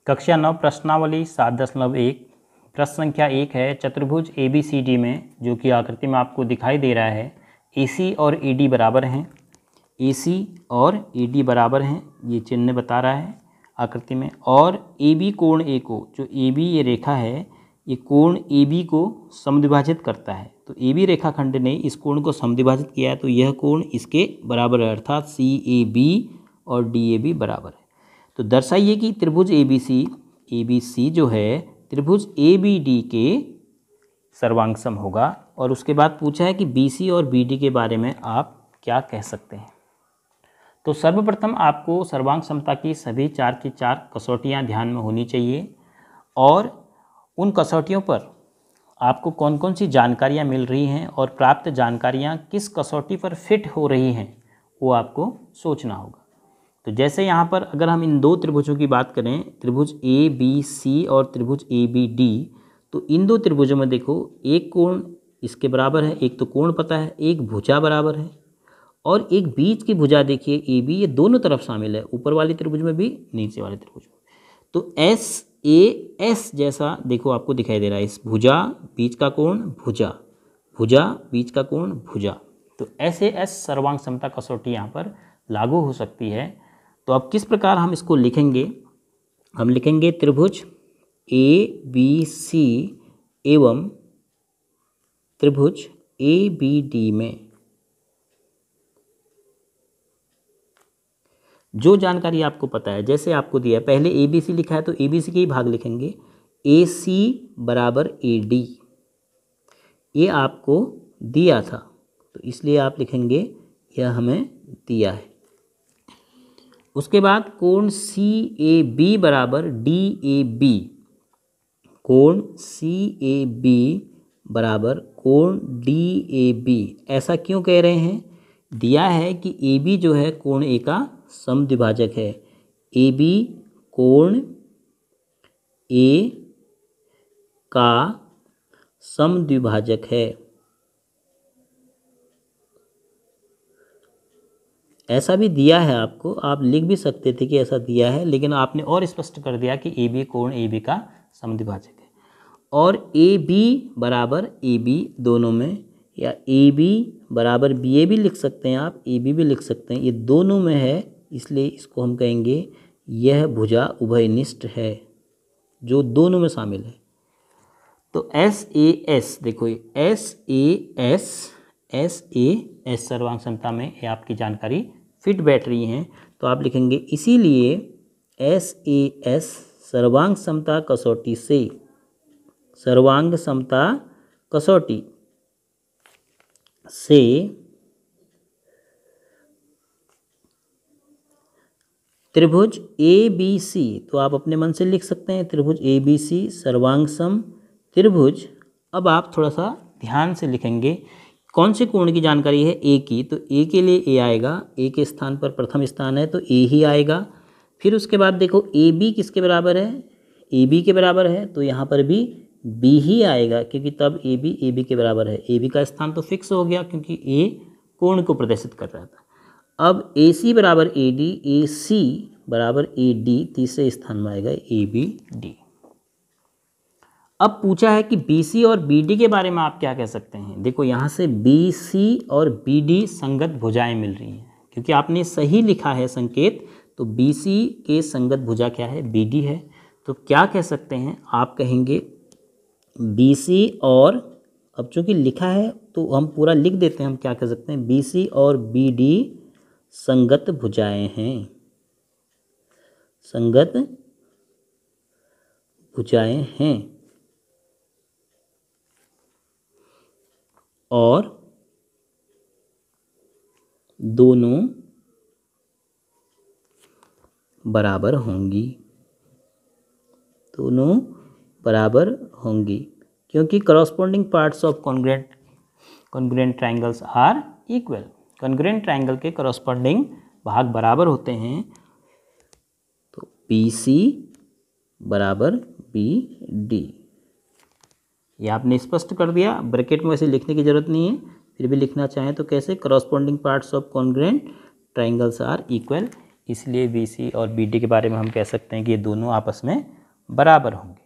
कक्षा 9 प्रश्नावली 7.1 प्रश्न संख्या 1 है। चतुर्भुज ABCD में जो कि आकृति में आपको दिखाई दे रहा है AC और AD बराबर हैं। AC और AD बराबर हैं, ये चिन्ह बता रहा है आकृति में। और AB कोण A को, जो AB ये रेखा है, ये कोण AB को समद्विभाजित करता है। तो AB रेखाखंड ने इस कोण को समद्विभाजित किया है, तो यह कोण इसके बराबर है, अर्थात CAB और DAB बराबर है। तो दर्शाइए कि त्रिभुज ABC जो है त्रिभुज ABD के सर्वांगसम होगा। और उसके बाद पूछा है कि BC और BD के बारे में आप क्या कह सकते हैं। तो सर्वप्रथम आपको सर्वांग समता की सभी 4 की 4 कसौटियाँ ध्यान में होनी चाहिए और उन कसौटियों पर आपको कौन कौन सी जानकारियाँ मिल रही हैं और प्राप्त जानकारियाँ किस कसौटी पर फिट हो रही हैं, वो आपको सोचना होगा। तो जैसे यहाँ पर अगर हम इन दो त्रिभुजों की बात करें, त्रिभुज ABC और त्रिभुज ABD, तो इन दो त्रिभुजों में देखो एक कोण इसके बराबर है, एक तो कोण पता है, एक भुजा बराबर है और एक बीच की भुजा देखिए AB, ये दोनों तरफ शामिल है, ऊपर वाले त्रिभुज में भी नीचे वाले त्रिभुज में। तो SAS जैसा देखो आपको दिखाई दे रहा है, इस भुजा बीच का कोण भुजा, भुजा बीच का कोण भुजा। तो SAS सर्वांग समता कसौटी यहाँ पर लागू हो सकती है। तो अब किस प्रकार हम इसको लिखेंगे, हम लिखेंगे त्रिभुज ABC एवं त्रिभुज ABD में जो जानकारी आपको पता है, जैसे आपको दिया है, पहले ABC लिखा है तो ABC के ही भाग लिखेंगे। AC बराबर AD ये आपको दिया था, तो इसलिए आप लिखेंगे यह हमें दिया है। उसके बाद कोण CAB बराबर DAB, कोण CAB बराबर कोण DAB। ऐसा क्यों कह रहे हैं, दिया है कि AB जो है कोण A का समद्विभाजक है। AB कोण A का समद्विभाजक है, ऐसा भी दिया है आपको। आप लिख भी सकते थे कि ऐसा दिया है, लेकिन आपने और स्पष्ट कर दिया कि AB कोण AB का समद्विभाजक है। और AB बराबर AB दोनों में, या AB बराबर BA भी लिख सकते हैं आप, AB भी लिख सकते हैं, ये दोनों में है, इसलिए इसको हम कहेंगे यह भुजा उभयनिष्ठ है, जो दोनों में शामिल है। तो SAS देखो, SAS सर्वांग समता में ये आपकी जानकारी फिट बैठ रही हैं, तो आप लिखेंगे इसीलिए SAS सर्वांग समता कसौटी से, सर्वांग समता कसौटी से त्रिभुज ABC, तो आप अपने मन से लिख सकते हैं त्रिभुज ABC सर्वांग सम त्रिभुज। अब आप थोड़ा सा ध्यान से लिखेंगे कौन से कोण की जानकारी है, A की, तो A के लिए A आएगा, A के स्थान पर प्रथम स्थान है तो A ही आएगा। फिर उसके बाद देखो AB किसके बराबर है, AB के बराबर है, तो यहाँ पर भी B ही आएगा, क्योंकि तब AB के बराबर है। AB का स्थान तो फिक्स हो गया क्योंकि A कोण को प्रदर्शित कर रहा था। अब AC बराबर AD, AC बराबर AD तीसरे स्थान में आएगा ABD। अब पूछा है कि BC और BD के बारे में आप क्या कह सकते हैं। देखो यहाँ से BC और BD संगत भुजाएं मिल रही हैं, क्योंकि आपने सही लिखा है संकेत, तो BC के संगत भुजा क्या है, BD है। तो क्या कह सकते हैं, आप कहेंगे BC और, अब चूँकि लिखा है तो हम पूरा लिख देते हैं, हम क्या कह सकते हैं, BC और BD संगत भुजाएं हैं, संगत भुजाएं हैं और दोनों बराबर होंगी, दोनों बराबर होंगी, क्योंकि corresponding parts of congruent triangles are equal. Congruent triangle के करॉस्पोंडिंग भाग बराबर होते हैं। तो BC बराबर BD, ये आपने स्पष्ट कर दिया। ब्रैकेट में वैसे लिखने की जरूरत नहीं है, फिर भी लिखना चाहें तो कैसे, corresponding parts of congruent triangles are equal. इसलिए BC और BD के बारे में हम कह सकते हैं कि ये दोनों आपस में बराबर होंगे।